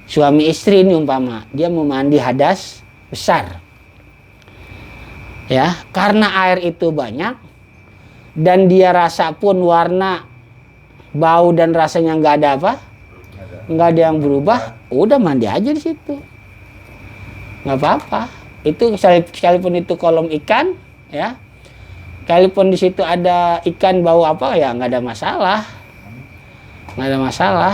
Suami istri ini umpama dia mau mandi hadas besar, ya, karena air itu banyak dan dia rasa pun warna, bau dan rasanya nggak ada apa, nggak ada yang berubah, udah mandi aja di situ, nggak apa-apa. Itu sekalipun itu kolam ikan, ya, sekalipun di situ ada ikan bau apa, ya nggak ada masalah, nggak ada masalah.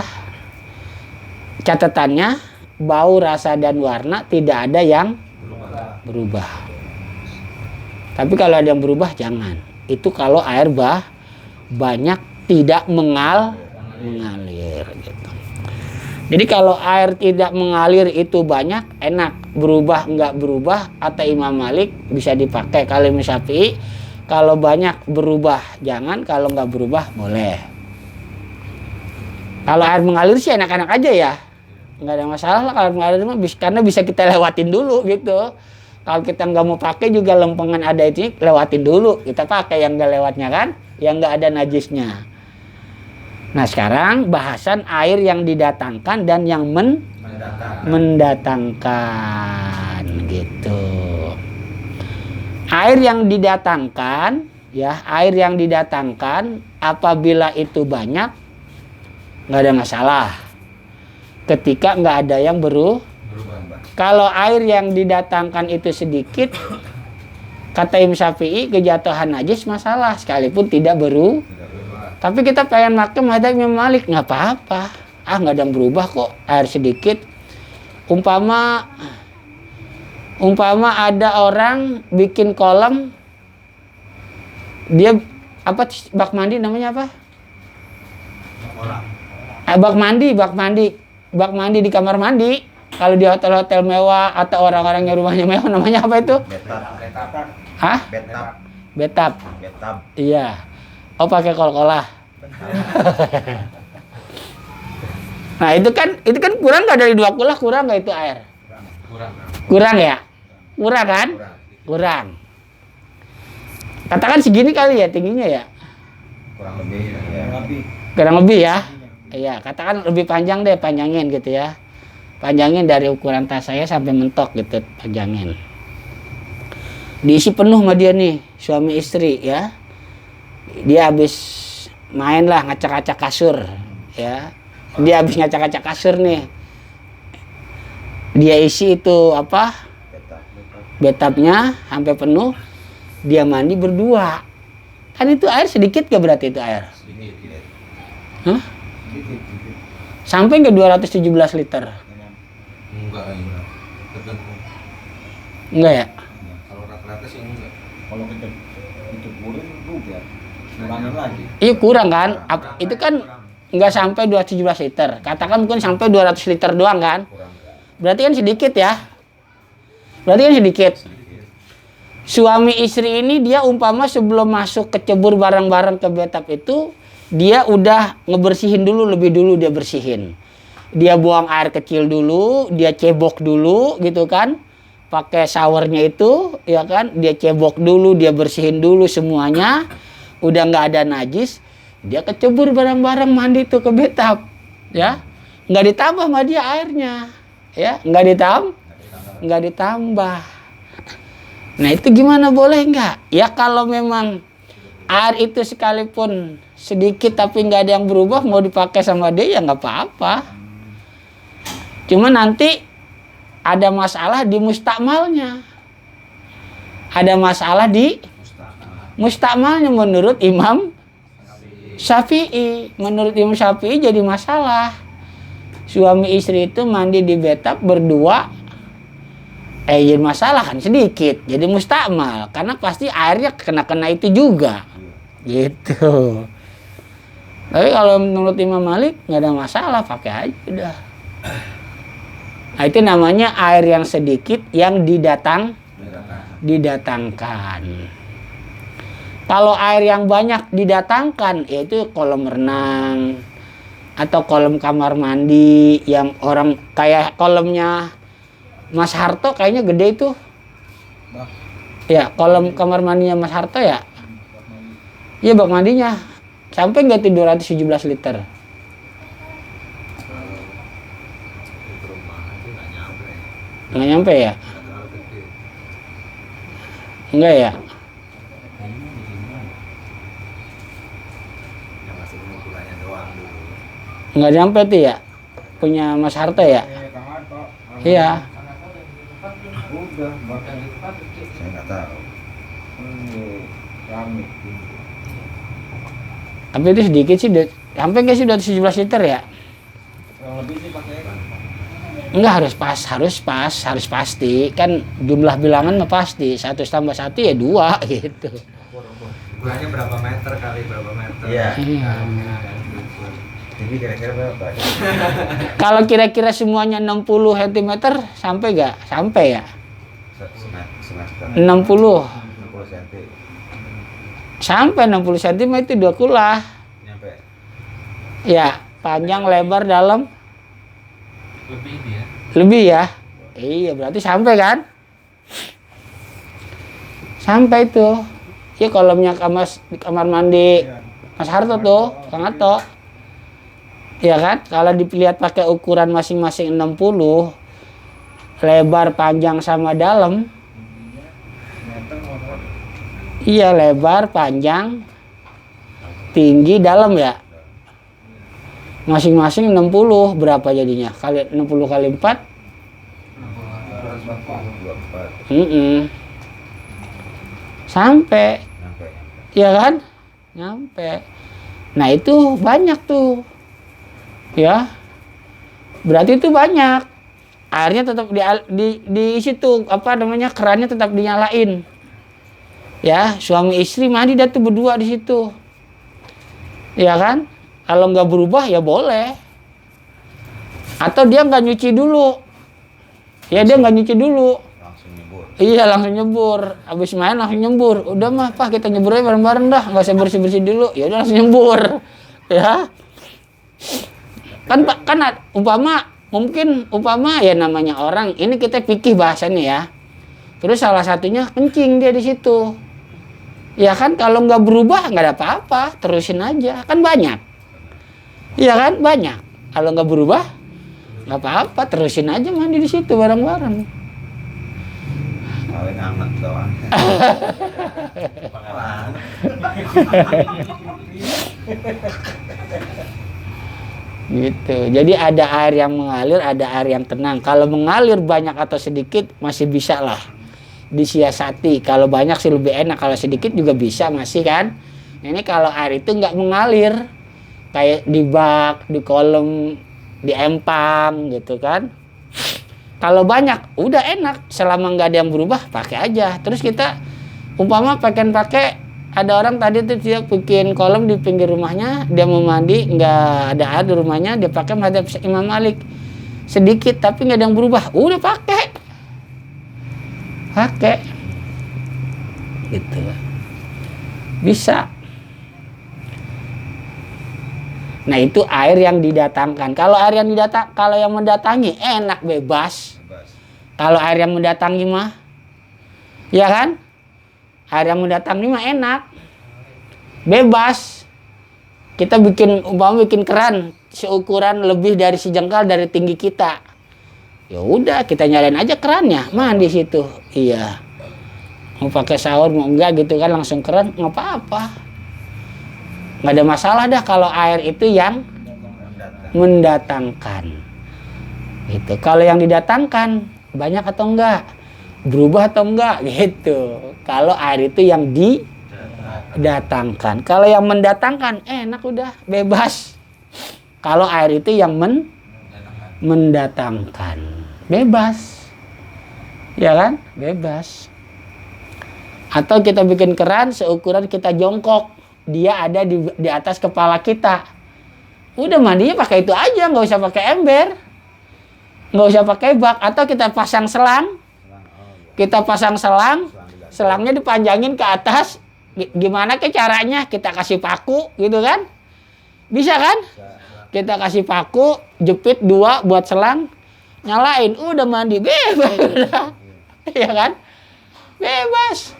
Catatannya bau, rasa dan warna tidak ada yang berubah. Tapi kalau ada yang berubah jangan. Itu kalau air banyak tidak mengalir gitu. Jadi kalau air tidak mengalir itu banyak, enak, berubah enggak berubah, atau Imam Malik bisa dipakai. Kalau Imam Syafi'i kalau banyak berubah jangan, kalau enggak berubah boleh. Kalau air mengalir sih enak-enak aja ya, nggak ada masalah lah kalau mengalir mah, karena bisa kita lewatin dulu gitu. Kalau kita nggak mau pakai juga lempengan ada itu, lewatin dulu, kita pakai yang nggak lewatnya kan, yang nggak ada najisnya. Nah sekarang bahasan air yang didatangkan dan yang mendatangkan gitu. Air yang didatangkan, ya, air yang didatangkan apabila itu banyak nggak ada masalah. Ketika nggak ada yang berubah. Kalau air yang didatangkan itu sedikit, kata Imam Syafi'i kejatuhan najis masalah sekalipun tidak berubah. Tapi kita pengen pakai madzhab Imam Malik, nggak apa-apa. Nggak ada yang berubah kok, air sedikit. Umpama ada orang bikin kolam, dia apa, bak mandi namanya apa? Bak mandi di kamar mandi. Kalau di hotel-hotel mewah atau orang-orang yang rumahnya mewah namanya apa itu? Bathtub. Iya. Oh pakai kol-kolah. Nah itu kan kurang nggak dari 2 kulah, kurang nggak itu air? Kurang ya? Kurang kan? Kurang. Katakan segini kali ya tingginya ya? Kurang lebih ya? Iya, katakan lebih panjang deh, panjangin gitu ya. Panjangin dari ukuran tas saya sampai mentok gitu, panjangin. Diisi penuh sama dia nih, suami istri ya. Dia habis main lah ngacak-ngacak kasur ya. Dia habis ngacak-ngacak kasur nih. Dia isi itu apa? Bathtubnya sampai penuh. Dia mandi berdua. Kan itu air sedikit gak berarti itu air? Sedikit. Hah? Sampai ke 217 liter. Enggak ya? Kalau rata-rata sih enggak. Kalau itu kurang juga. Kurangin lagi. Iya kurang kan? Itu kan enggak sampai 217 liter. Katakan mungkin sampai 200 liter doang kan? Berarti kan sedikit ya? Suami istri ini dia umpama sebelum masuk kecebur barang-barang ke bathtub itu, dia udah ngebersihin dulu, lebih dulu dia bersihin. Dia buang air kecil dulu, dia cebok dulu gitu kan. Pakai showernya itu, ya kan. Dia cebok dulu, dia bersihin dulu semuanya. Udah nggak ada najis, dia kecebur barang-barang mandi tuh ke bathtub. Ya, nggak ditambah sama dia airnya. Ya, nggak ditambah. Nah itu gimana, boleh nggak? Ya kalau memang air itu sekalipun sedikit tapi nggak ada yang berubah, mau dipakai sama dia ya nggak apa-apa. Cuma nanti ada masalah di mustakmalnya. Ada masalah di mustakmalnya menurut Imam Syafi'i. Menurut Imam Syafi'i jadi masalah. Suami istri itu mandi di bathtub berdua, jadi masalah kan sedikit. Jadi mustakmal karena pasti airnya kena itu juga. Gitu. Tapi kalau menurut Imam Malik nggak ada masalah, pakai aja udah. Nah itu namanya air yang sedikit yang didatangkan. Kalau air yang banyak didatangkan, yaitu kolam renang atau kolam kamar mandi yang orang kayak kolamnya Mas Harto kayaknya gede itu. Ya kolam kamar mandinya Mas Harto ya. Iya bak mandinya sampai nggak tuh 217 liter. rumah itu nggak nyampe. Nggak nyampe ya? Nggak terlalu gede. Enggak ya? Ini di sini kan. Yang masih ukurannya doang dulu. Nggak nyampe tuh ya? Punya Mas Harto ya? Iya. Udah, bahkan saya nggak tahu. Rame. Tapi itu sedikit sih, sampai nggak sih udah 17 liter ya? Yang lebih sih pakai Enggak, harus pasti. Kan jumlah bilangan mah pasti. 1 tambah 1 ya 2 gitu. Ukurannya berapa meter kali berapa meter? Iya. Iya. Tinggi kira-kira berapa? Kalau kira-kira semuanya 60 cm sampai nggak? Sampai ya? Setengah. 60. 60 cm. Sampai 60 cm itu 2 kulah. Nyampe. Ya, panjang, lebar, dalam. Lebih dia. Lebih ya? Iya, berarti sampai kan? Sampai tuh. Ya kolamnya di kamar mandi Mas Harto tuh, Kang Ato. Ya kan? Kalau dilihat pakai ukuran masing-masing 60, lebar, panjang sama dalam. Iya, lebar, panjang, tinggi, dalam ya. Masing-masing 60, berapa jadinya? Kali 60 kali 4. 24. Sampai, Nyampe. ya kan? Nyampe. Nah, itu banyak tuh. Ya. Berarti itu banyak. Airnya tetap di situ, apa namanya? Kerannya tetap dinyalain. Ya, suami istri mandi dah tuh berdua di situ. Ya kan? Kalau nggak berubah ya boleh. Atau dia nggak nyuci dulu. Ya dia nggak nyuci dulu. Langsung nyebur. Iya langsung nyebur. Habis main langsung nyebur. Udah mah Pak kita nyebur aja bareng-bareng dah. Nggak usah bersih-bersih dulu. Ya udah langsung nyebur. Ya. Kan Pak umpama ya namanya orang. Ini kita fikih bahasanya ya. Terus salah satunya kencing dia di situ. Ya kan kalau nggak berubah nggak ada apa-apa. Terusin aja. Kan banyak. Iya kan banyak. Kalau nggak berubah nggak apa-apa, terusin aja mandi di situ bareng-bareng. Paling hangat doang. Pengalaman. Gitu. Jadi ada air yang mengalir, ada air yang tenang. Kalau mengalir banyak atau sedikit masih bisa lah disiasati. Kalau banyak sih lebih enak. Kalau sedikit juga bisa masih kan. Ini kalau air itu nggak mengalir, kayak di bak, di kolam, di empang gitu kan. Kalau banyak udah enak, selama nggak ada yang berubah pakai aja. Terus kita umpama pakai ada orang tadi tuh dia bikin kolam di pinggir rumahnya, dia mau mandi nggak ada air di rumahnya, dia pakai madhab Imam Malik sedikit tapi nggak ada yang berubah, udah pakai gitu bisa. Nah itu air yang didatangkan. Kalau yang mendatangi enak bebas. Kalau air yang mendatangi mah, ya kan? Air yang mendatangi mah enak, bebas. Kita bikin keran seukuran lebih dari sejengkal dari tinggi kita. Ya udah kita nyalain aja kerannya, mandi situ. Iya. Mau pakai shower mau enggak gitu kan langsung keran nggak apa-apa. Nggak ada masalah dah kalau air itu yang mendatangkan. Gitu. Kalau yang didatangkan banyak atau enggak, berubah atau enggak gitu. Kalau air itu yang didatangkan. Kalau yang mendatangkan enak udah bebas. Kalau air itu yang mendatangkan bebas. Ya kan? Bebas. Atau kita bikin keran seukuran kita jongkok. Dia ada di atas kepala kita. Udah mandinya pakai itu aja, nggak usah pakai ember, nggak usah pakai bak. Atau kita pasang selang, selangnya dipanjangin ke atas. Gimana ke caranya? Kita kasih paku, gitu kan? Bisa kan? Kita kasih paku, jepit 2 buat selang, nyalain, udah mandi bebas, ya kan? Bebas.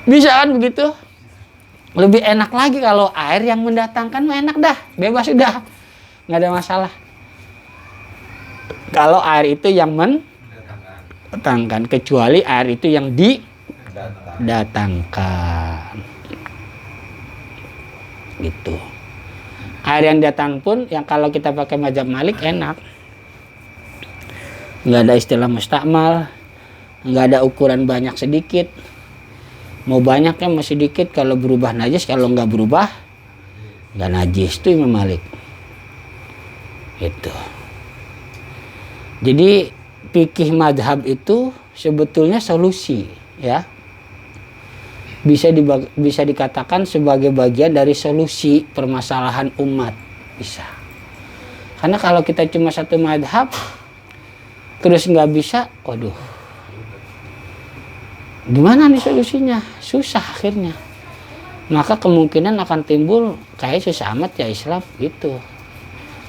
Bisa kan begitu? Lebih enak lagi kalau air yang mendatangkan mah enak dah, bebas udah, nggak ada masalah. Kalau air itu yang mendatangkan, kecuali air itu yang didatangkan. Gitu. Air yang datang pun, yang kalau kita pakai mazhab Malik enak. Nggak ada istilah mustakmal, nggak ada ukuran banyak sedikit. Mau banyaknya mau sedikit, kalau berubah najis, kalau nggak berubah nggak najis. Itu Imam Malik. Itu. Jadi fikih madhab itu sebetulnya solusi, ya. Bisa dikatakan sebagai bagian dari solusi permasalahan umat, bisa. Karena kalau kita cuma satu madhab terus nggak bisa, waduh, gimana nih solusinya? Susah akhirnya. Maka kemungkinan akan timbul kayak susah amat ya Islam gitu.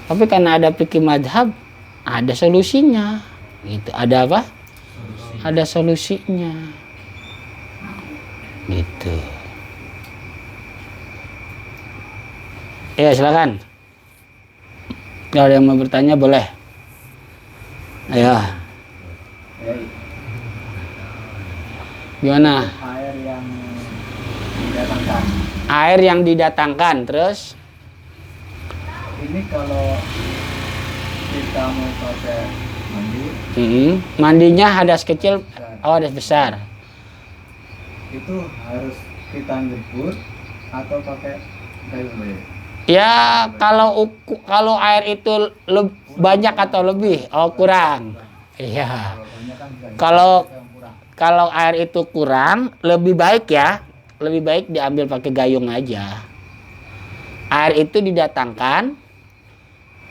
Tapi karena ada fikih madhab, ada solusinya. Gitu. Ada apa? Ada solusinya. Gitu. Ya silakan. Kalau ada yang mau bertanya boleh. Ayo. Gimana? Air yang didatangkan. Air yang didatangkan, terus? Ini kalau kita mau pakai mandi, Mandinya hadas kecil, hadas besar. itu harus kita jebur atau pakai kayu baik? Ya kalau air itu banyak atau lebih, kurang. Iya. Kalau air itu kurang, lebih baik ya, lebih baik diambil pakai gayung aja. Air itu didatangkan,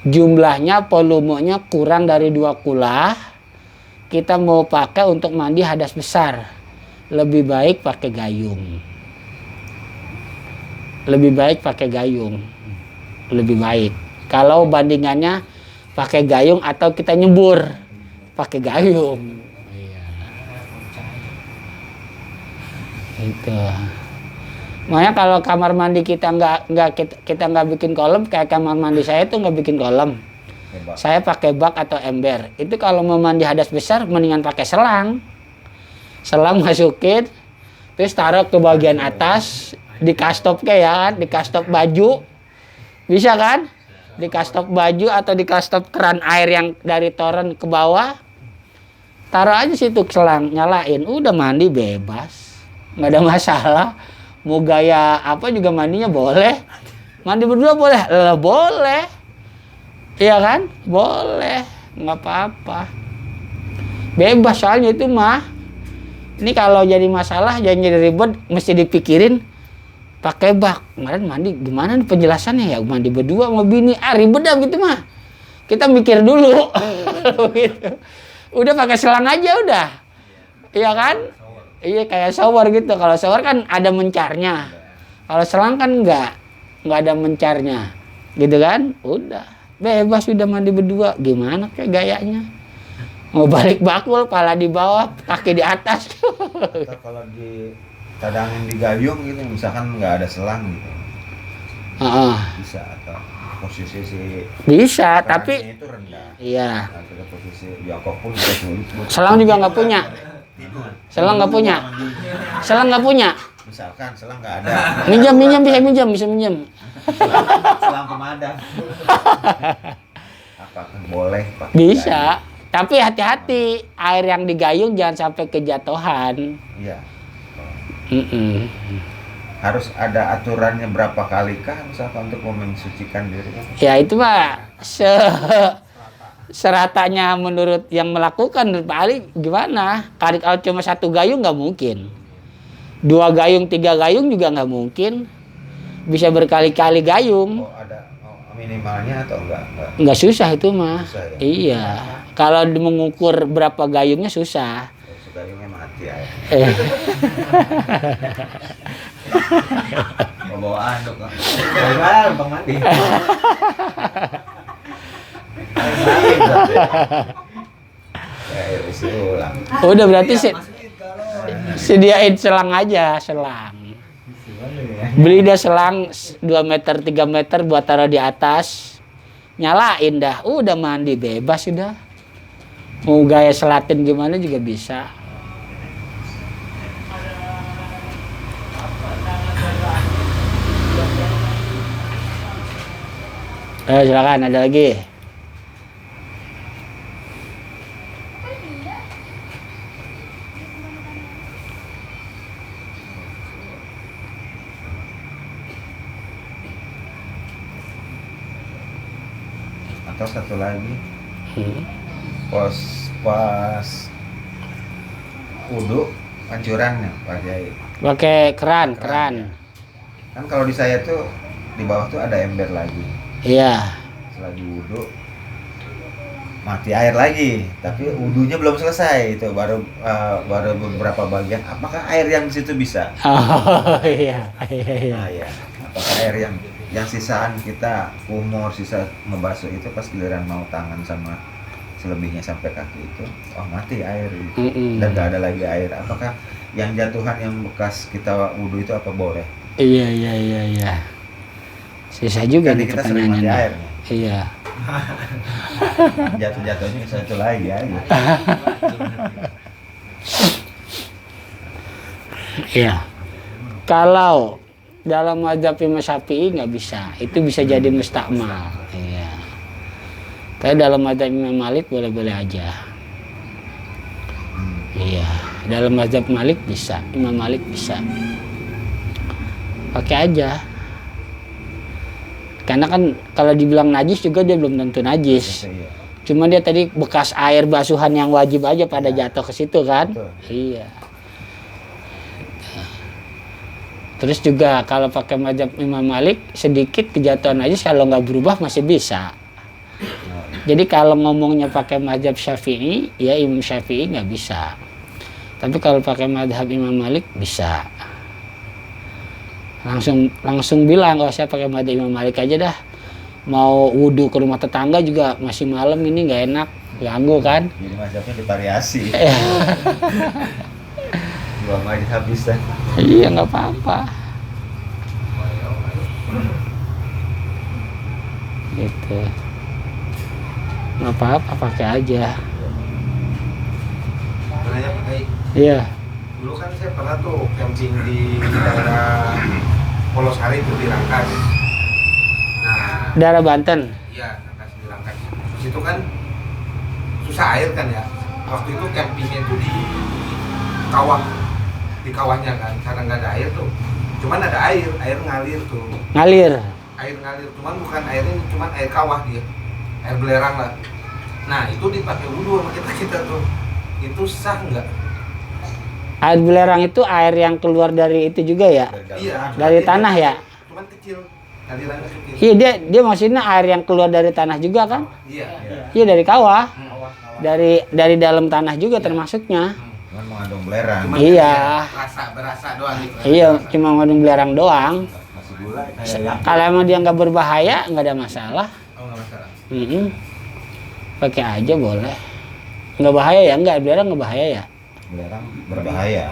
jumlahnya, volumenya kurang dari 2 kula, kita mau pakai untuk mandi hadas besar, lebih baik pakai gayung. Lebih baik pakai gayung. Lebih baik. Kalau bandingannya pakai gayung atau kita nyebur, pakai gayung. Itu. Makanya kalau kamar mandi kita nggak bikin kolam, kayak kamar mandi saya tuh nggak bikin kolam. Saya pakai bak atau ember. Itu kalau mau mandi hadas besar, mendingan pakai selang. Selang masukin, terus taruh ke bagian atas, di kastop kayak, di kastop baju. Bisa kan? Di kastop baju atau di kastop keran air yang dari toren ke bawah. Taruh aja situ selang, nyalain, udah mandi bebas. Nggak ada masalah. Mau gaya apa juga mandinya boleh. Mandi berdua boleh? Boleh. Iya kan? Boleh. Nggak apa-apa. Bebas soalnya itu mah. Ini kalau jadi masalah, jangan jadi ribet, mesti dipikirin pakai bak. Kemarin mandi gimana nih penjelasannya ya? Mandi berdua sama bini, ribet dah gitu mah. Kita mikir dulu. Gitu. Udah pakai selang aja udah. Iya kan? Iya kayak shower gitu. Kalau shower kan ada mencarnya. Kalau selang kan enggak ada mencarnya. Gitu kan? Udah. Bebas udah mandi berdua. Gimana kayak gayanya? Mau balik bakul, pala di bawah, kaki di atas. Atau kalau ditadangin di gayung gitu, misalkan nggak ada selang gitu, bisa atau posisi bisa, kerannya tapi itu rendah. iya. Nah, ke posisi jongkok pun bisa sulit. Selang juga nggak punya. Selang nggak punya. Selang nggak punya. Misalkan selang nggak ada. Minjam bisa minjam. Selang pemadam. Apakah boleh pakai Bisa. gayung? Tapi hati-hati, air yang digayung jangan sampai kejatuhan. Iya. harus ada aturannya berapa kali kah misalkan untuk mensucikan diri? Ya itu mah seratanya menurut yang melakukan paling gimana? Kalau cuma satu gayung nggak mungkin, 2 gayung 3 gayung juga nggak mungkin, bisa berkali-kali gayung. Oh ada minimalnya atau enggak? Nggak susah itu mah. Susah ya? Iya, kalau mengukur berapa gayungnya susah. Gayungnya mati ya. Mau bawa anduk kan? Bagaimana bang mandi? Ya isi ulang. Udah berarti sediain selang aja, selang. Beli dah selang 2 meter 3 meter buat taruh di atas, nyalain dah, udah mandi bebas sudah. Mau gaya Selatin gimana juga bisa. Silakan, ada lagi. Atau satu lagi, pas wudhu pancurannya Pakai keran. kan kalau di saya tuh di bawah tuh ada ember lagi. Iya. Selagi wudhu mati air lagi, tapi wudhunya belum selesai, itu baru beberapa bagian. Apakah air yang di situ bisa? Oh iya. Nah, ya. Apakah air yang sisaan kita kumur, sisa ngebasuh itu pas giliran mau tangan sama selebihnya sampai kaki itu, mati air gitu. Dan gak ada lagi air. Apakah yang jatuhan yang bekas kita wudhu itu apa boleh? Iya. Sisa juga Jadi nih kita sering mati pertanyaannya. airnya. Iya. Jatuh-jatuhnya ke satu lagi aja. Iya. Kalau dalam mazhab Imam Syafi'i nggak bisa, itu bisa jadi mustakmal. Iya. Tapi dalam mazhab Imam Malik boleh-boleh aja. Iya. Dalam mazhab Malik bisa, Imam Malik bisa. Pakai aja. Karena kan kalau dibilang najis juga dia belum tentu najis. Iya. Cuma dia tadi bekas air basuhan yang wajib aja pada jatuh ke situ kan. Betul. Iya. Terus juga kalau pakai mazhab Imam Malik sedikit kejatuhan najis kalau nggak berubah masih bisa. Jadi kalau ngomongnya pakai mazhab Syafi'i, ya Imam Syafi'i nggak bisa. Tapi kalau pakai mazhab Imam Malik bisa. Langsung bilang, kalau saya pakai mazhab Imam Malik aja dah. Mau wudhu ke rumah tetangga juga masih malam ini nggak enak, ganggu kan? Jadi mazhabnya divariasi. Dua mazhab bisa. Iya nggak apa-apa. Gitu. Nggak apa-apa, pakai aja. Sebenarnya pakai. Iya. Dulu kan saya pernah tuh camping di daerah Polosari itu di Rangkas. Nah, Daerah Banten. iya Rangkas di Rangkas. Situ kan susah air kan ya. Waktu itu campingnya itu di kawah, di kawahnya kan, karena nggak ada air tuh. Cuman ada air ngalir tuh. Ngalir. Air ngalir, cuman bukan airnya, cuman air kawah dia, air belerang lah. Nah itu dipakai wudhu sama kita tuh. Itu sah nggak? Air belerang itu air yang keluar dari itu juga ya? Iya. Dari tanah ya? Cuman kecil, alirannya kecil. Iya, dia maksudnya air yang keluar dari tanah juga kan? Iya. Iya, dari kawah. Dari dalam tanah juga termasuknya. Cuman mengandung belerang. Cuman Iya. berasa doang gitu. Iya, cuma ngandung belerang doang. Masih gula. Kalau emang dia nggak berbahaya, nggak ada masalah. Oh nggak masalah. Pakai aja boleh. Nggak bahaya ya? Nggak, belerang nggak bahaya ya? Belerang berbahaya.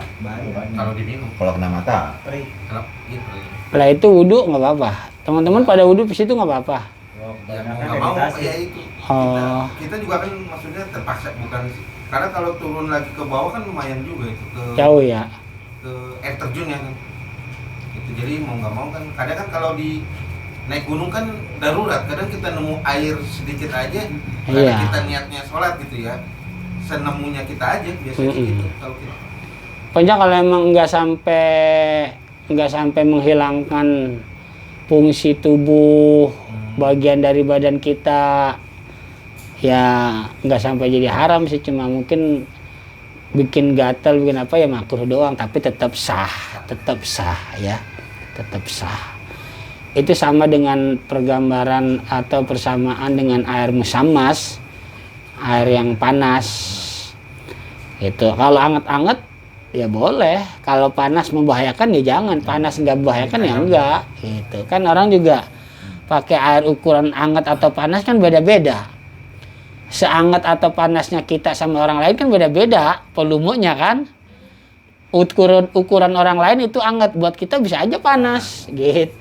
Kalau diminum, Kalau kena mata. kalau gitu. Lah itu wudhu nggak apa-apa. Teman-teman pada wudhu di situ nggak apa-apa. Ya mau nggak mau ya itu. Oh. Kita juga kan maksudnya terpaksa bukan, karena kalau turun lagi ke bawah kan lumayan juga itu ke Jauh ya? ke air terjun ya kan. Itu jadi mau nggak mau kan. Kadang kan kalau di naik gunung kan darurat. Kadang kita nemu air sedikit aja. Karena Iya. kita niatnya sholat gitu ya. Senemunya kita aja biasanya gitu kalau kita. Pokoknya kalau emang nggak sampai menghilangkan fungsi tubuh, bagian dari badan kita, ya nggak sampai jadi haram sih, cuma mungkin bikin gatal, bikin apa ya makruh doang, tapi tetap sah ya, tetap sah. Itu sama dengan pergambaran atau persamaan dengan air musammas, air yang panas. Itu kalau anget-anget ya boleh, kalau panas membahayakan ya jangan, panas nggak membahayakan ya enggak. Gitu kan orang juga pakai air ukuran anget atau panas kan beda-beda. Seanget atau panasnya kita sama orang lain kan beda-beda volumenya kan. Ukuran orang lain itu anget, buat kita bisa aja panas gitu.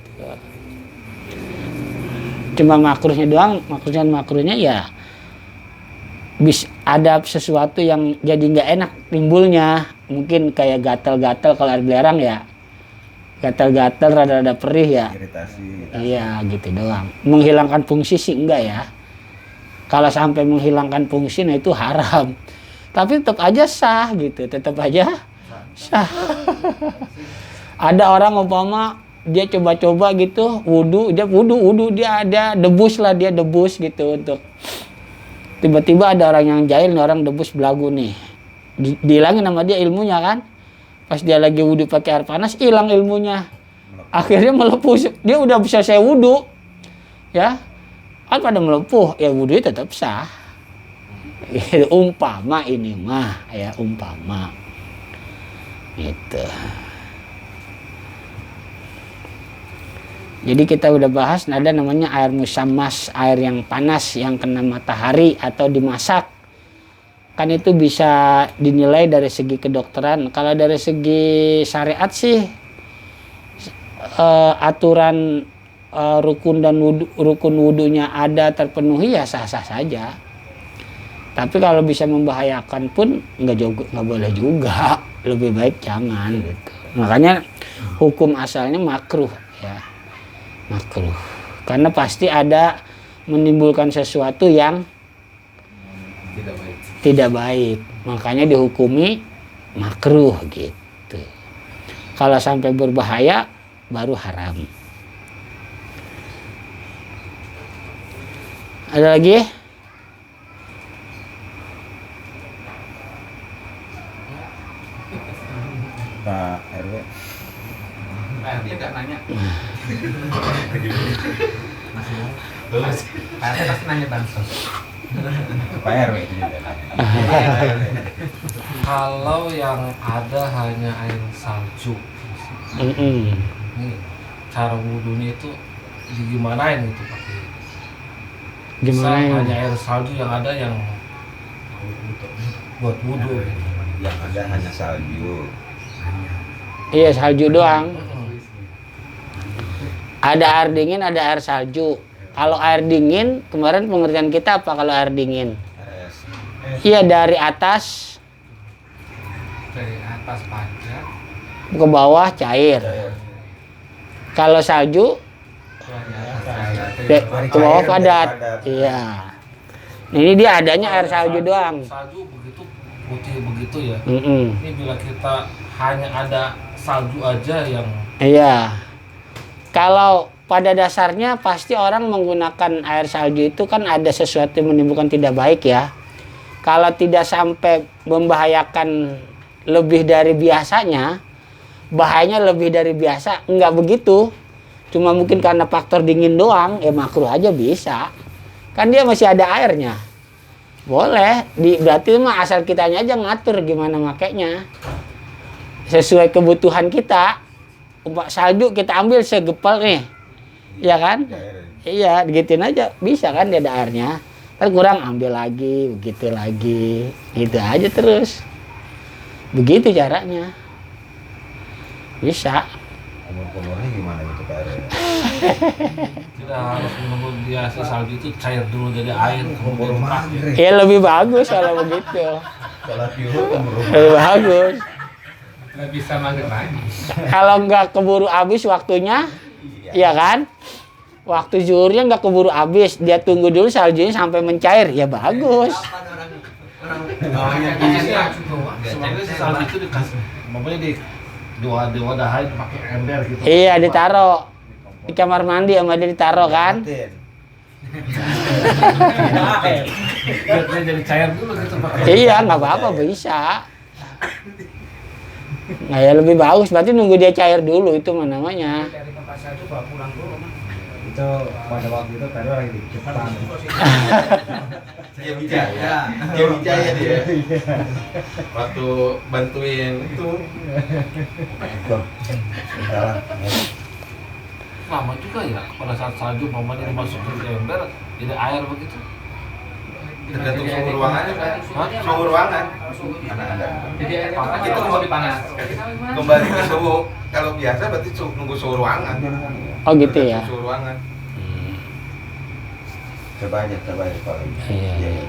Cuma makruhnya doang, makruhnya ya ada sesuatu yang jadi nggak enak timbulnya, mungkin kayak gatal-gatal kalau air belerang ya, gatal-gatal rada-rada perih ya, Iritasi. iya gitu doang. Menghilangkan fungsi sih enggak ya, kalau sampai menghilangkan fungsi nah itu haram, tapi tetap aja sah gitu, tetap aja sah. Ada orang umpama dia coba-coba gitu wudu dia ada debus gitu, untuk tiba-tiba ada orang yang jahil, orang debus belagu nih, dihilangin sama dia ilmunya kan, pas dia lagi wudu pakai air panas hilang ilmunya, akhirnya melepuh. Dia udah bisa selesai wudu ya kan pada melepuh, ya wudunya tetap sah. Umpama ini mah ya, umpama gitu. Jadi kita udah bahas ada namanya air musammas, air yang panas yang kena matahari atau dimasak. Kan itu bisa dinilai dari segi kedokteran. Kalau dari segi syariat sih aturan rukun dan rukun wudunya ada terpenuhi ya sah-sah saja. Tapi kalau bisa membahayakan pun nggak boleh juga. Lebih baik jangan gitu. Makanya hukum asalnya makruh ya. Makruh, karena pasti ada menimbulkan sesuatu yang tidak baik, makanya dihukumi makruh gitu. Kalau sampai berbahaya baru haram. Ada lagi? Pak RW. Dia nggak nanya. Pak RT pasti nanya bansos. Pak RW itu juga nanya. Kalau yang ada hanya air salju, ini cara wudhunya itu digimanain gitu pakai? Gimana ya? Hanya air salju yang ada yang buat wudhu. Yang ada hanya salju. Iya, salju doang. Ada air dingin, ada air salju. Kalau air dingin, kemarin pengertian kita apa kalau air dingin? Iya, dari atas Pajak, ke bawah cair. Kalau salju ke bawah padat. Iya. Nah, ini dia adanya air salju doang. Salju begitu putih begitu ya. Mm-mm. Ini bila kita hanya ada salju aja yang Iya. Kalau pada dasarnya pasti orang menggunakan air salju itu kan ada sesuatu yang menimbulkan tidak baik ya. Kalau tidak sampai membahayakan lebih dari biasanya, bahayanya lebih dari biasa, enggak begitu. Cuma mungkin karena faktor dingin doang, ya makruh aja bisa. Kan dia masih ada airnya. Boleh, berarti mah asal kitanya aja ngatur gimana makainya. Sesuai kebutuhan kita. Salju kita ambil segepal nih. Ya kan? Iya, digituin aja. Bisa kan dia ada airnya. Ntar kurang ambil lagi, begitu lagi. Gitu aja terus. Begitu caranya. Bisa. Umur-umurnya gimana gitu Pak RW? tidak harus menunggu dia si salju itu cair dulu jadi air Umur kemudian dipakai. maghrib. Ya lebih bagus kalau begitu. Sholat yuhur umur Lebih bagus. Nggak bisa maghrib lagi. Kalau nggak keburu habis waktunya, ya kan? Waktu zuhurnya nggak keburu habis, dia tunggu dulu saljunya sampai mencair, ya bagus. Sebenarnya si salju itu dikasih, makanya di diwadahin pakai ember gitu. Iya, ditaro di kamar mandi sama dia ditaro kan? Biar dia jadi cair dulu gitu pakai. Iya, nggak apa-apa bisa. Nah ya lebih bagus, berarti nunggu dia cair dulu itu mah namanya. Dari tempat saya itu bawa pulang dulu. Itu pada waktu itu baru lagi di Jepang. Dia Wijaya dia. Waktu bantuin itu. Lama juga ya pada saat salju mamanya dimasukin ke ember jadi air begitu. Tergantung suhu ruangannya kan. Suhu ruangan. Jadi air panas itu mau dipanas. Kembali ke suhu. Kalau biasa berarti nunggu suhu ruangan. Oh gitu ya. Suhu ruangan. Coba aja Pak. Iya. Iya.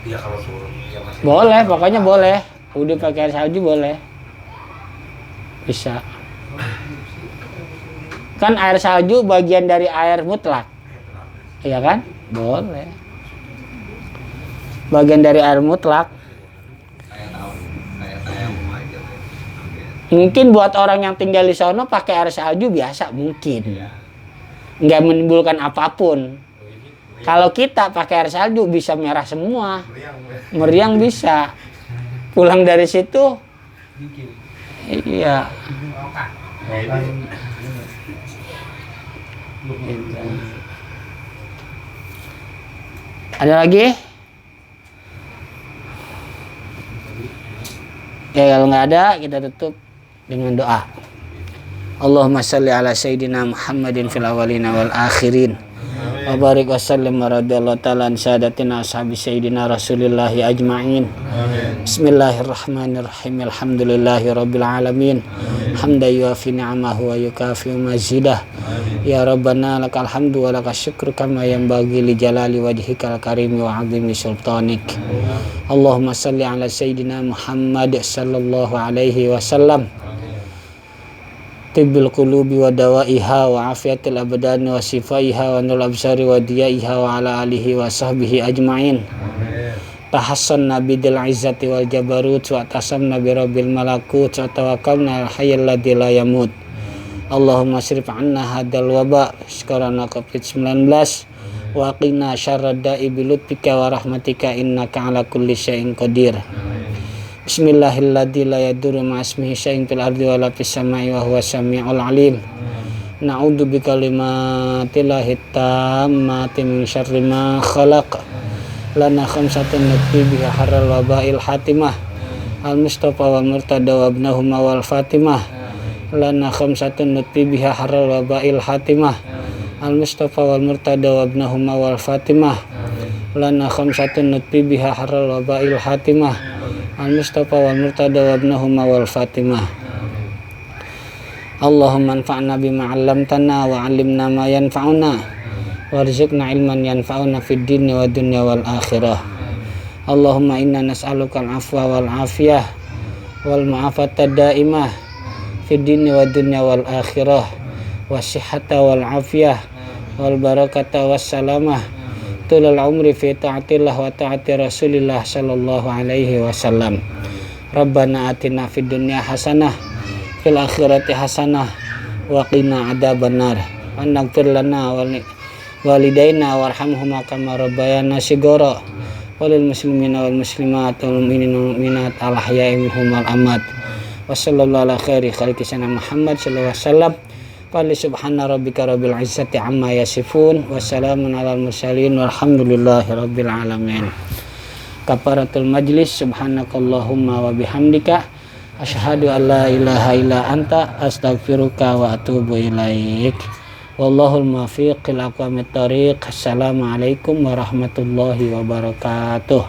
Iya kalau suruh ya masih Boleh, pokoknya boleh. Udah pakai air salju boleh. Bisa. Kan air salju bagian dari air mutlak. Iya kan? Boleh. Bagian dari air mutlak. Mungkin buat orang yang tinggal di sono pakai air salju biasa mungkin. Nggak menimbulkan apapun. Kalau kita pakai air salju bisa merah semua. Meriang bisa. Pulang dari situ. Iya. Ada lagi? Ya kalau nggak ada kita tutup dengan doa. Allahumma salli ala sayyidina Muhammadin fil awwalina wal akhirin. Wa barik wa sallim wa radiyallahu ta'ala an sadatina ashabi sayyidina Rasulillahi ajma'in. Bismillahirrahmanirrahim. Alhamdulillahi rabbil alamin. Hamdan yuafi ni'amahu wa yukafi mazidah. Ya Rabbana lakal hamdu wa lakal syukru kama yanbaghi li jalali wajhikal karimi wa 'azimi sultanik. Allahumma salli ala sayyidina Muhammad sallallahu alaihi wasallam. Tibbil qulubi wa dawaiha wa afiatil abdani wa sifaiha wa nul absari wa diyaiha wa ala alihi wa sahbihi ajma'in. Tahassanna bidil izzati wal jabarut wa tasamna bi rabbil malakut wa tawakkalna al hayyal ladzi la yamut. Allahumma srif 'anna hadzal waba sekarang Covid-19 wa qina syarrad da'i bi lutfika wa rahmatika innaka 'ala kulli syai'in qadir. Bismillahilladzi la yadurru ma'asmihi syai'un fil ardi wa la fis samai wa huwas samiul alim. Na'udzu bikalimatillahi tammati min syarri ma khalaq. Lana khamsatun nutfi biha harral wabail hatimah. Al Mustafa wal Murtada wa ibnahuma wal Fatimah. Lana khamsatun nutfi biha harral wabail hatimah. Al Mustafa wal Murtada wa ibnahuma wal Fatimah. Lana khamsatun nutfi biha harral wabail hatimah. Al Mustafa wal Murtada wa ibnahuma wal Fatimah. Allahumma anfa'na bima 'allamtana wa 'allimna ma yanfa'una warzuqna ilman yanfa'una fid dini wa dunya wal akhirah. Allahumma inna nas'aluka al-'afwa wal 'afiyah wal mu'afata daimah fid dini wa dunya wal akhirah was-sihhata wal 'afiyah wal barakata was salamah tulul umri fi ta'atillah wa ta'ati Rasulillah sallallahu alaihi wasallam. Rabbana atina fid dunya hasanah fil akhirati hasanah wa qina adzabannar. Wa naghfir lana wa walidaina warhamhuma kama rabbayana shighara. Walil muslimina wal muslimat wal mu'minina wal mu'minat al ahya'i minhum wal amwat. Wa sallallahu ala khairi khalqi sayyidina Muhammad sallallahu alaihi wasallam. Qali subhana rabbika rabbil izzati amma yasifun wa salamun alal mursalin walhamdulillahi rabbil alamin. Kafaratul majlis subhanakallahumma wa bihamdika asyhadu an la ilaha illa anta astaghfiruka wa atubu ilaik. Wallahul muwaffiq ila aqwamit thoriq. Assalamualaikum warahmatullahi wabarakatuh.